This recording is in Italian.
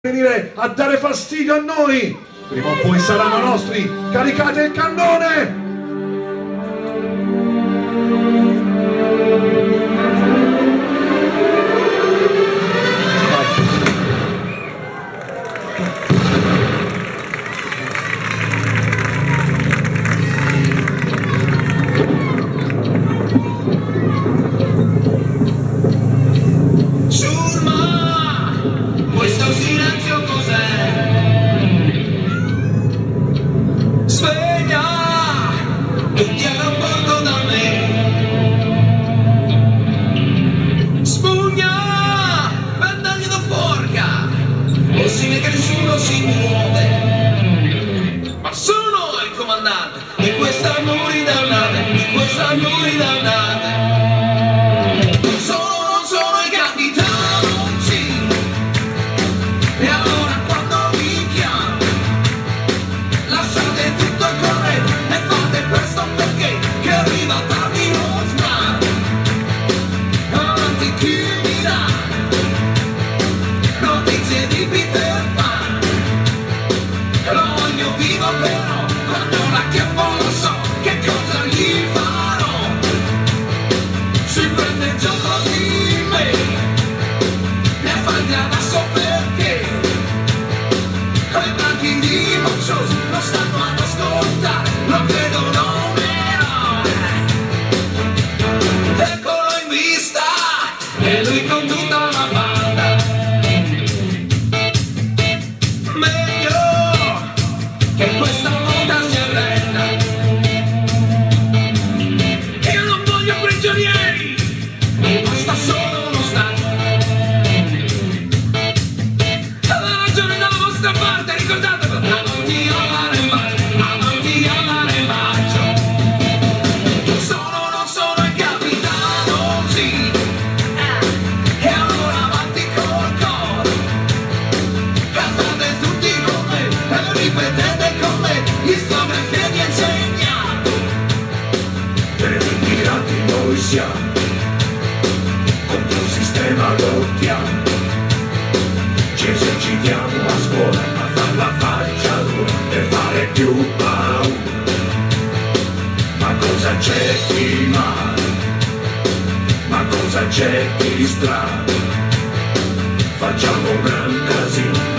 venire a dare fastidio a noi, prima o poi saranno nostri. Caricate il cannone! Questo silenzio cos'è? Sveglia tutti all'apporto da me. Spugna ventagli da forca, possibile che nessuno si muove. Ma sono il comandante di questa lurida nave, di questa lurida nave. Notizie di Peter Pan, lo voglio vivo però, quando la chiamo lo so che cosa gli farò. Si prende il gioco di me, ne fagli adesso perché quei branchi di moccios non stanno ad ascoltare, lo vedono eroe. Eccolo in vista, e lui con tutta la banda. Che questa volta si arrenda. Io non voglio prigionieri, mi basta solo uno stato. La ragione dalla vostra parte, ricordatelo. Avanti alla remaccio. Non sono il capitano, sì. E allora avanti col coro. Cantate tutti con me e lo ripetete. Gli stiamo in piedi e insegnato. Per i pirati noi siamo, contro il sistema lottiamo. Ci esercitiamo a scuola a far la faccia dura e fare più paura. Ma cosa c'è di male? Ma cosa c'è di strano? Facciamo un gran casino